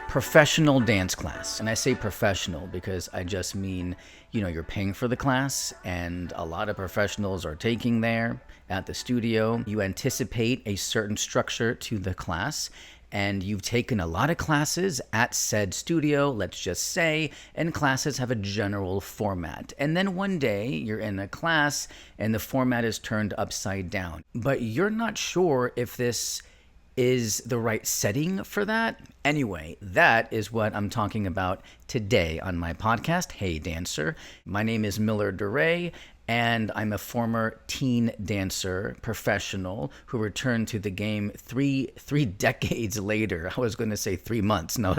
Professional dance class. And I say professional because I just mean, you're paying for the class and a lot of professionals are taking there at the studio. You anticipate a certain structure to the class and you've taken a lot of classes at said studio, let's just say, and classes have a general format. And then one day you're in a class and the format is turned upside down, but you're not sure if this is the right setting for that. Anyway, that is what I'm talking about today on my podcast, Hey Dancer. My name is Miller DeRay, and I'm a former teen dancer professional who returned to the game three decades later. I was going to say 3 months. No.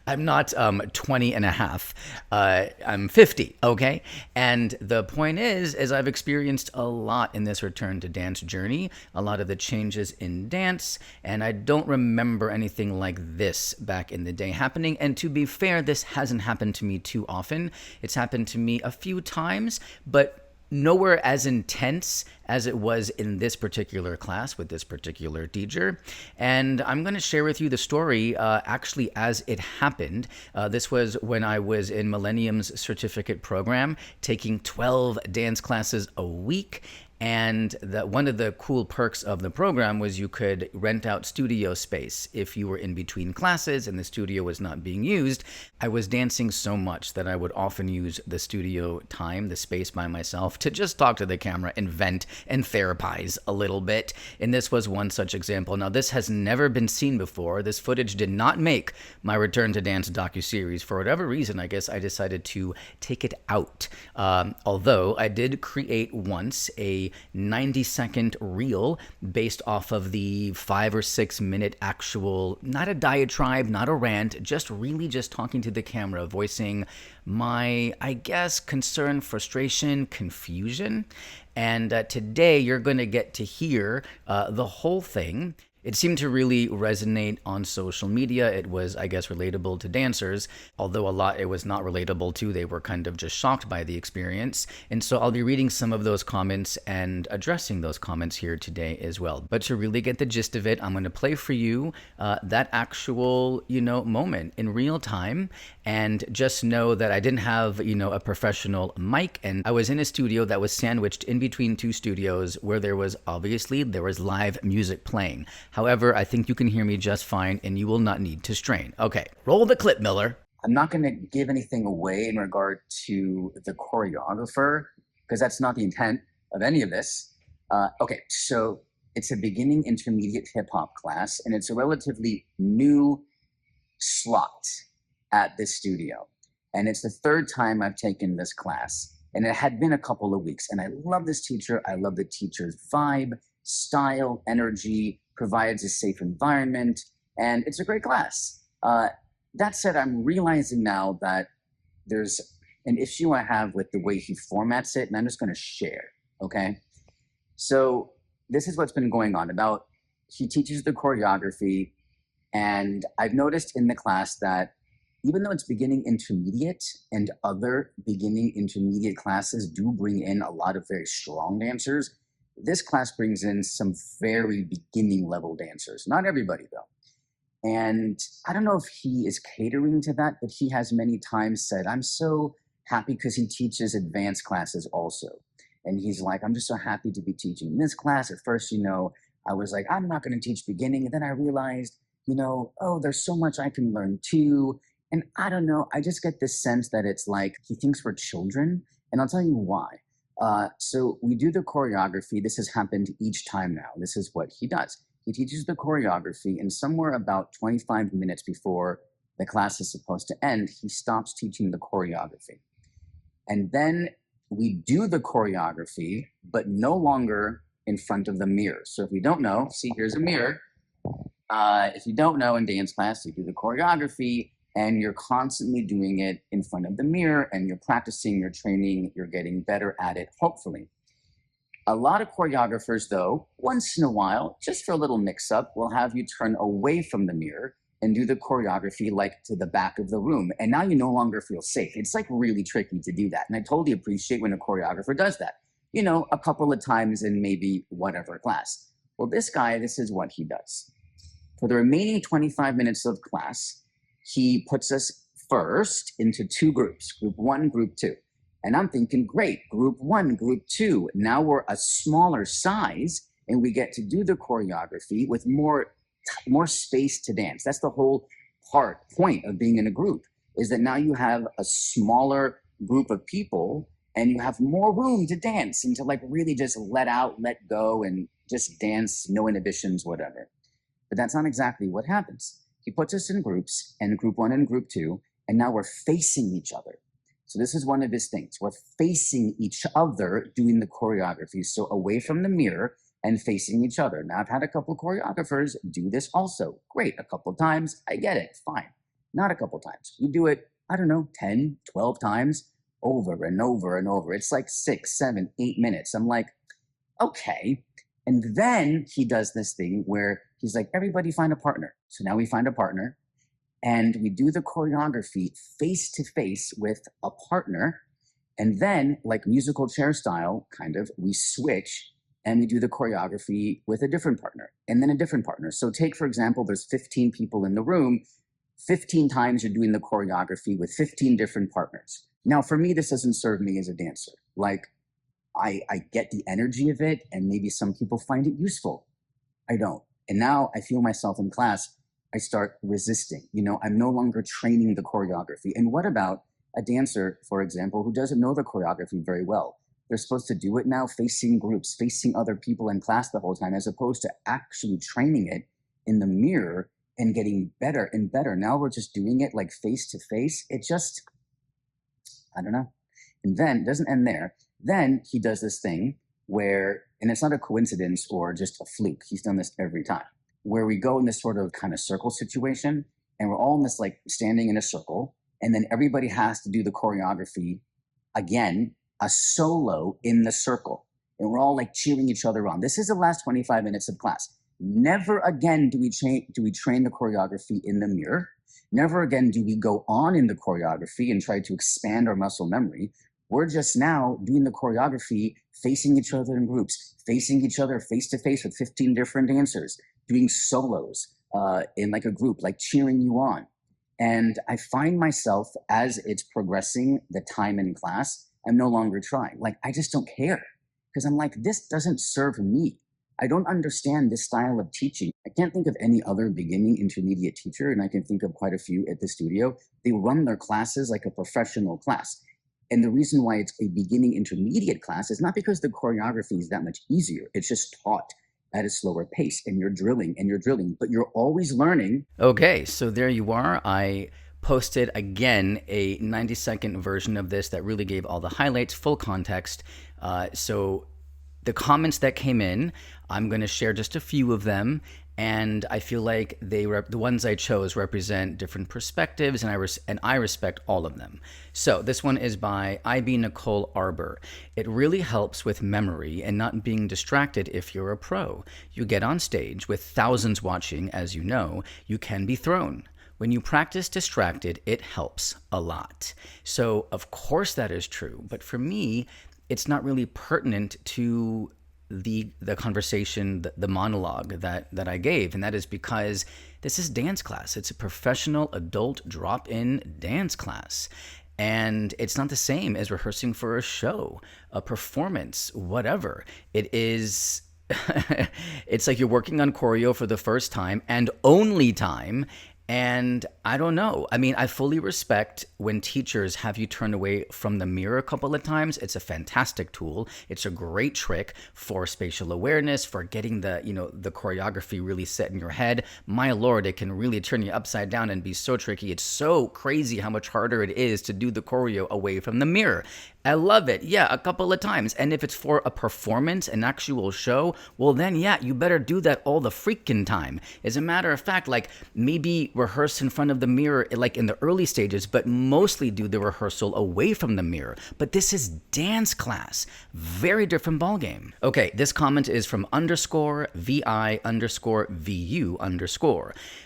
I'm not 20 and a half. I'm 50, okay? And the point is I've experienced a lot in this return to dance journey, a lot of the changes in dance, and I don't remember anything like this back in the day happening. And to be fair, this hasn't happened to me too often. It's happened to me a few times, but nowhere as intense as it was in this particular class with this particular teacher. And I'm going to share with you the story actually as it happened. This was when I was in Millennium's certificate program, taking 12 dance classes a week. And one of the cool perks of the program was you could rent out studio space if you were in between classes and the studio was not being used. I was dancing so much that I would often use the studio time, the space by myself, to just talk to the camera and vent and therapize a little bit. And this was one such example. Now, this has never been seen before. This footage did not make my Return to Dance docuseries. For whatever reason, I guess I decided to take it out. Although I did create once a 90-second reel based off of the 5 or 6 minute actual, not a diatribe, not a rant, just talking to the camera, voicing my, I guess, concern, frustration, confusion. And today you're going to get to hear the whole thing. It seemed to really resonate on social media. It was, I guess, relatable to dancers, although a lot it was not relatable to. They were kind of just shocked by the experience. And so I'll be reading some of those comments and addressing those comments here today as well. But to really get the gist of it, I'm going to play for you that actual, moment in real time. And just know that I didn't have, a professional mic. And I was in a studio that was sandwiched in between two studios where there was live music playing. However, I think you can hear me just fine and you will not need to strain. Okay, roll the clip, Miller. I'm not going to give anything away in regard to the choreographer because that's not the intent of any of this. Okay, so it's a beginning intermediate hip hop class and it's a relatively new slot at this studio. And it's the third time I've taken this class and it had been a couple of weeks. And I love this teacher. I love the teacher's vibe, style, energy, provides a safe environment, and it's a great class. That said, I'm realizing now that there's an issue I have with the way he formats it, and I'm just going to share, okay? So this is what's been going on. He teaches the choreography, and I've noticed in the class that even though it's beginning intermediate and other beginning intermediate classes do bring in a lot of very strong dancers, this class brings in some very beginning level dancers. Not everybody though. And I don't know if he is catering to that, but he has many times said, I'm so happy because he teaches advanced classes also. And he's like, I'm just so happy to be teaching this class. At first, I was like, I'm not going to teach beginning. And then I realized, there's so much I can learn too. And I don't know, I just get this sense that it's like he thinks we're children. And I'll tell you why. So we do the choreography. This has happened each time now. This is what he does. He teaches the choreography, and somewhere about 25 minutes before the class is supposed to end, he stops teaching the choreography. And then we do the choreography, but no longer in front of the mirror. So if you don't know, see, here's a mirror. If you don't know, in dance class, you do the choreography, and you're constantly doing it in front of the mirror, and you're practicing, you're training, you're getting better at it, hopefully. A lot of choreographers, though, once in a while, just for a little mix-up, will have you turn away from the mirror and do the choreography like to the back of the room. And now you no longer feel safe. It's like really tricky to do that. And I totally appreciate when a choreographer does that, a couple of times in maybe whatever class. Well, this guy, this is what he does. For the remaining 25 minutes of class, he puts us first into two groups, group one, group two. And I'm thinking, great, group one, group two. Now we're a smaller size and we get to do the choreography with more space to dance. That's the whole point of being in a group, is that now you have a smaller group of people and you have more room to dance and to like really just let out, let go, and just dance, no inhibitions, whatever. But that's not exactly what happens. He puts us in groups, and group one and group two, and now we're facing each other. So this is one of his things. We're facing each other doing the choreography. So away from the mirror and facing each other. Now I've had a couple of choreographers do this also. Great, a couple of times, I get it, fine. Not a couple of times. We do it, I don't know, 10, 12 times over and over and over. It's like 6, 7, 8 minutes. I'm like, okay. And then he does this thing where he's like, everybody find a partner. So now we find a partner and we do the choreography face to face with a partner. And then, like musical chair style, kind of, we switch and we do the choreography with a different partner and then a different partner. So take, for example, there's 15 people in the room. 15 times you're doing the choreography with 15 different partners. Now, for me, this doesn't serve me as a dancer. Like, I get the energy of it, and maybe some people find it useful. I don't. And now I feel myself in class, I start resisting. I'm no longer training the choreography. And what about a dancer, for example, who doesn't know the choreography very well? They're supposed to do it now facing groups, facing other people in class the whole time, as opposed to actually training it in the mirror and getting better and better. Now we're just doing it like face to face. It just, I don't know. And then it doesn't end there. Then he does this thing where, and it's not a coincidence or just a fluke, he's done this every time, where we go in this sort of kind of circle situation and we're all in this like standing in a circle, and then everybody has to do the choreography again, a solo in the circle. And we're all like cheering each other on. This is the last 25 minutes of class. Never again do we train the choreography in the mirror. Never again do we go on in the choreography and try to expand our muscle memory. We're just now doing the choreography, facing each other in groups, facing each other face to face with 15 different dancers, doing solos in like a group, like cheering you on. And I find myself, as it's progressing, the time in class, I'm no longer trying. Like, I just don't care, because I'm like, this doesn't serve me. I don't understand this style of teaching. I can't think of any other beginning intermediate teacher, and I can think of quite a few at the studio. They run their classes like a professional class. And the reason why it's a beginning intermediate class is not because the choreography is that much easier. It's just taught at a slower pace, and you're drilling, but you're always learning. Okay, so there you are. I posted again a 90-second version of this that really gave all the highlights, full context. So the comments that came in, I'm going to share just a few of them, and I feel like the ones I chose represent different perspectives, and I respect all of them. So this one is by IB Nicole Arbor. It really helps with memory and not being distracted if you're a pro. You get on stage with thousands watching, as you know, you can be thrown. When you practice distracted, it helps a lot. So of course that is true, but for me, it's not really pertinent to the conversation, the monologue that I gave. And that is because this is dance class. It's a professional adult drop-in dance class. And it's not the same as rehearsing for a show, a performance, whatever. It is, it's like you're working on choreo for the first time and only time. And I don't know. I mean, I fully respect when teachers have you turn away from the mirror a couple of times. It's a fantastic tool. It's a great trick for spatial awareness, for getting the choreography really set in your head. My Lord, it can really turn you upside down and be so tricky. It's so crazy how much harder it is to do the choreo away from the mirror. I love it. Yeah, a couple of times. And if it's for a performance, an actual show, well then, yeah, you better do that all the freaking time. As a matter of fact, like maybe rehearse in front of the mirror, like in the early stages, but mostly do the rehearsal away from the mirror. But this is dance class. Very different ballgame. Okay, this comment is from _VI_VU_.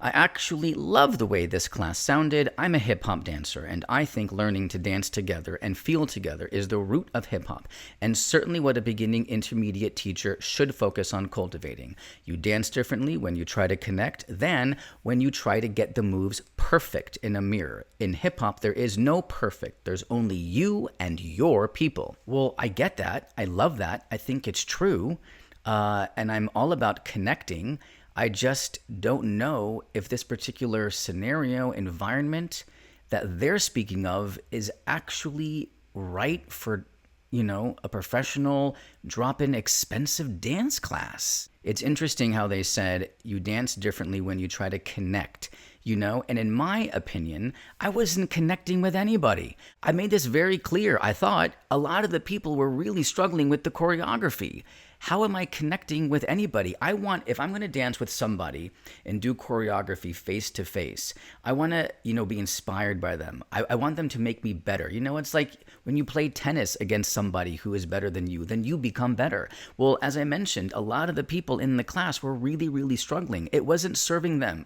I actually love the way this class sounded. I'm a hip hop dancer, and I think learning to dance together and feel together is the root of hip hop, and certainly what a beginning intermediate teacher should focus on cultivating. You dance differently when you try to connect than when you try to get the moves perfect in a mirror. In hip hop, there is no perfect. There's only you and your people. Well, I get that. I love that. I think it's true. And I'm all about connecting. I just don't know if this particular scenario, environment that they're speaking of is actually right for, a professional drop-in expensive dance class. It's interesting how they said you dance differently when you try to connect, and in my opinion, I wasn't connecting with anybody. I made this very clear. I thought a lot of the people were really struggling with the choreography. How am I connecting with anybody? If I'm going to dance with somebody and do choreography face to face, I want to, be inspired by them. I want them to make me better. It's like when you play tennis against somebody who is better than you, then you become better. Well, as I mentioned, a lot of the people in the class were really, really struggling. It wasn't serving them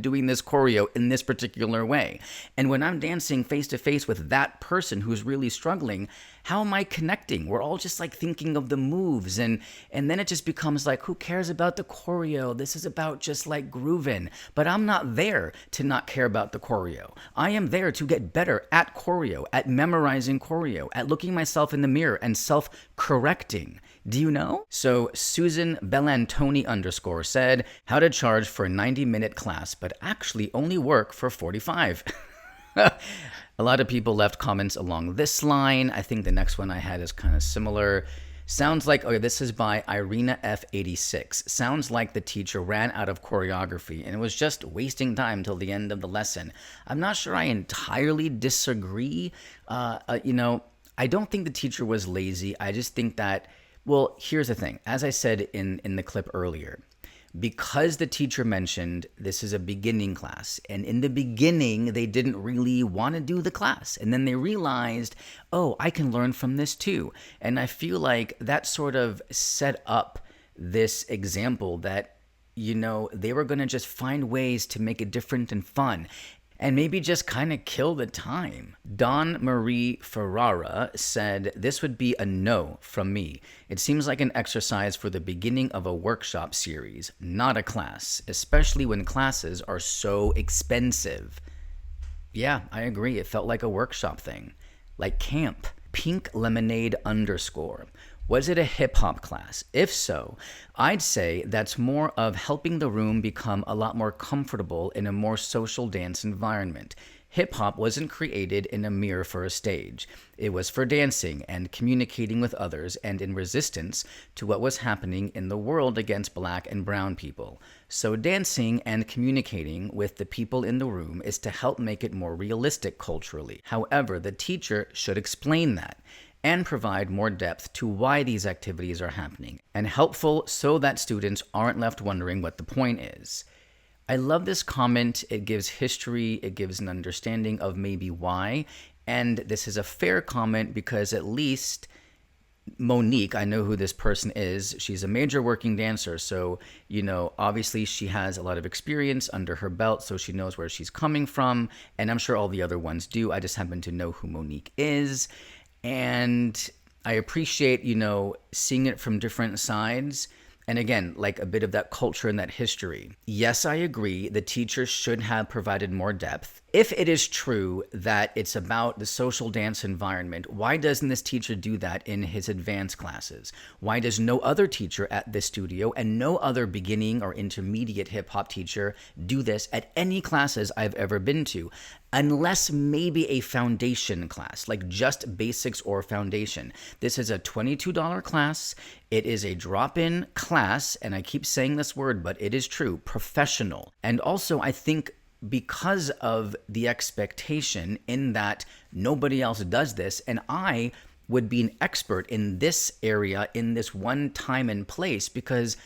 doing this choreo in this particular way. And when I'm dancing face to face with that person who's really struggling, how am I connecting? We're all just like thinking of the moves, and then it just becomes like, who cares about the choreo? This is about just like grooving. But I'm not there to not care about the choreo. I am there to get better at choreo, at memorizing choreo, at looking myself in the mirror and self-correcting. Do you know? So Susan Bellantoni _ said, how to charge for a 90-minute class, but actually only work for 45. A lot of people left comments along this line. I think the next one I had is kind of similar. Sounds like, this is by Irina F86. Sounds like the teacher ran out of choreography and it was just wasting time till the end of the lesson. I'm not sure I entirely disagree. I don't think the teacher was lazy. I just think that, well, here's the thing. As I said in the clip earlier, because the teacher mentioned this is a beginning class, and in the beginning, they didn't really want to do the class. And then they realized, I can learn from this too. And I feel like that sort of set up this example that, they were going to just find ways to make it different and fun, and maybe just kind of kill the time. Dawn Marie Ferrara said, this would be a no from me. It seems like an exercise for the beginning of a workshop series, not a class, especially when classes are so expensive. Yeah, I agree. It felt like a workshop thing, like camp. Pink Lemonade _ was it a hip-hop class? If so, I'd say that's more of helping the room become a lot more comfortable in a more social dance environment. Hip-hop wasn't created in a mirror for a stage. It was for dancing and communicating with others and in resistance to what was happening in the world against Black and brown people. So dancing and communicating with the people in the room is to help make it more realistic culturally. However, the teacher should explain that and provide more depth to why these activities are happening, and helpful so that students aren't left wondering what the point is. I love this comment. It gives history, it gives an understanding of maybe why, and this is a fair comment because at least Monique, I know who this person is. She's a major working dancer, so, obviously she has a lot of experience under her belt, so she knows where she's coming from, and I'm sure all the other ones do. I just happen to know who Monique is. And I appreciate, seeing it from different sides. And again, like a bit of that culture and that history. Yes, I agree. The teacher should have provided more depth. If it is true that it's about the social dance environment, why doesn't this teacher do that in his advanced classes? Why does no other teacher at this studio and no other beginning or intermediate hip hop teacher do this at any classes I've ever been to? Unless maybe a foundation class, like just basics or foundation. This is a $22 class. It is a drop-in class, and I keep saying this word, but it is true, professional. And also, I think because of the expectation in that nobody else does this, and I would be an expert in this area, in this one time and place, because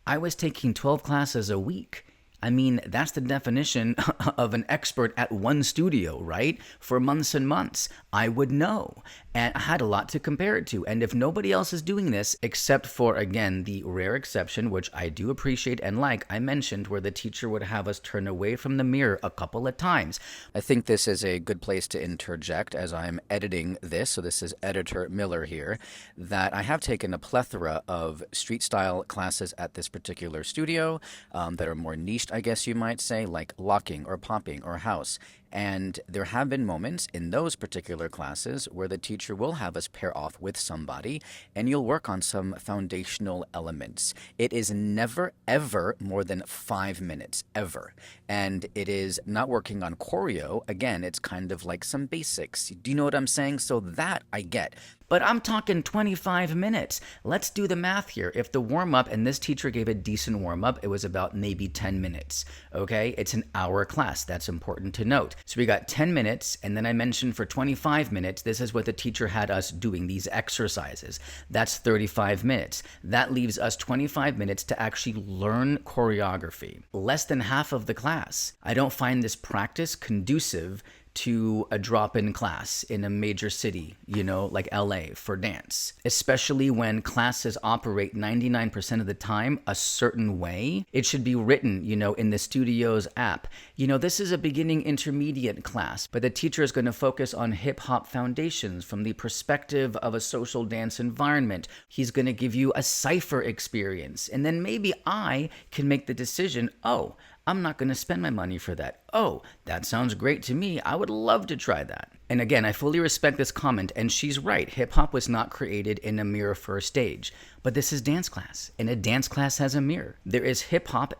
I was taking 12 classes a week. I mean, that's the definition of an expert at one studio, right? For months and months. I would know. And I had a lot to compare it to. And if nobody else is doing this, except for, again, the rare exception, which I do appreciate and like, I mentioned where the teacher would have us turn away from the mirror a couple of times. I think this is a good place to interject as I'm editing this. So this is Editor Miller here, that I have taken a plethora of street style classes at this particular studio that are more niched, I guess you might say, like locking or popping or house. And there have been moments in those particular classes where the teacher will have us pair off with somebody and you'll work on some foundational elements. It is never, ever more than 5 minutes, ever. And it is not working on choreo. Again, it's kind of like some basics. Do you know what I'm saying? So that I get. But I'm talking 25 minutes. Let's do the math here. If the warm-up, and this teacher gave a decent warm-up, it was about maybe 10 minutes, okay? It's an hour class. That's important to note. So we got 10 minutes, and then I mentioned for 25 minutes, this is what the teacher had us doing, these exercises. That's 35 minutes. That leaves us 25 minutes to actually learn choreography. Less than half of the class. I don't find this practice conducive to a drop-in class in a major city, like LA for dance, especially when classes operate 99% of the time a certain way. It should be written, in the studio's app. This is a beginning intermediate class, but the teacher is going to focus on hip hop foundations from the perspective of a social dance environment. He's going to give you a cypher experience, and then maybe I can make the decision, oh, I'm not going to spend my money for that. Oh, that sounds great to me. I would love to try that. And again, I fully respect this comment, and she's right. Hip hop was not created in a mirror first stage. But this is dance class, and a dance class has a mirror. There is hip hop,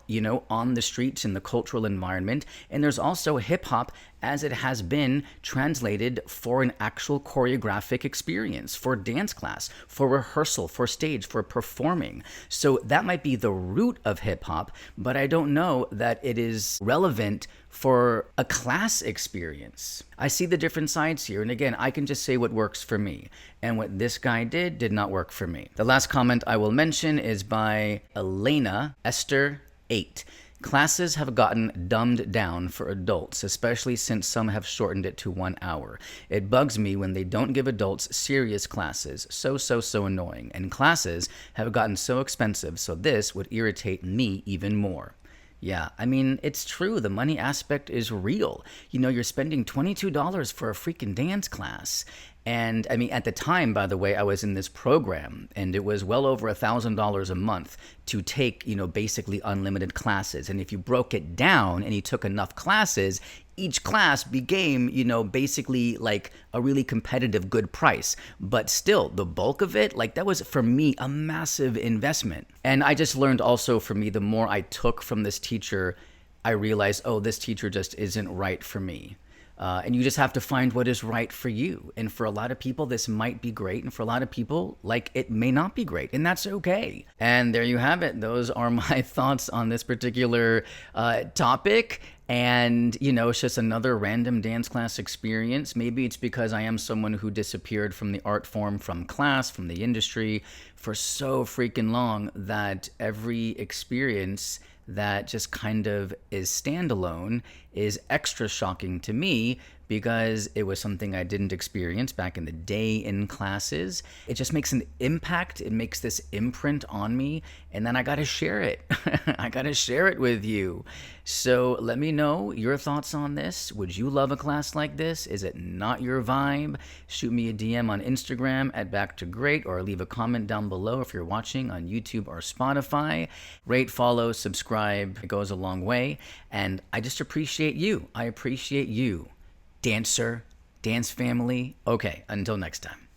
on the streets in the cultural environment, and there's also hip hop as it has been translated for an actual choreographic experience, for dance class, for rehearsal, for stage, for performing. So that might be the root of hip hop, but I don't know that it is relevant for a class experience. I see the different sides here, and again, I can just say what works for me. And what this guy did not work for me. The last comment I will mention is by Elena Esther 8. Classes have gotten dumbed down for adults, especially since some have shortened it to 1 hour. It bugs me when they don't give adults serious classes. So annoying. And classes have gotten so expensive, so this would irritate me even more. Yeah, I mean, it's true. The money aspect is real. You're spending $22 for a freaking dance class. And I mean, at the time, by the way, I was in this program, and it was well over $1,000 a month to take, basically unlimited classes. And if you broke it down and you took enough classes, each class became, basically like a really competitive good price. But still, the bulk of it, that was for me a massive investment. And I just learned also for me, the more I took from this teacher, I realized, oh, this teacher just isn't right for me. And you just have to find what is right for you. And for a lot of people, this might be great. And for a lot of people, it may not be great. And that's okay. And there you have it. Those are my thoughts on this particular topic. And, it's just another random dance class experience. Maybe it's because I am someone who disappeared from the art form, from class, from the industry for so freaking long that every experience that just kind of is standalone is extra shocking to me because it was something I didn't experience back in the day in classes. It just makes an impact. It makes this imprint on me, and then I got to share it. I got to share it with you. So let me know your thoughts on this. Would you love a class like this? Is it not your vibe? Shoot me a DM on Instagram at Back2Great, or leave a comment down below if you're watching on YouTube or Spotify. Rate, follow, subscribe. It goes a long way. And I just appreciate you. I appreciate you. Dancer, dance family. Okay, until next time.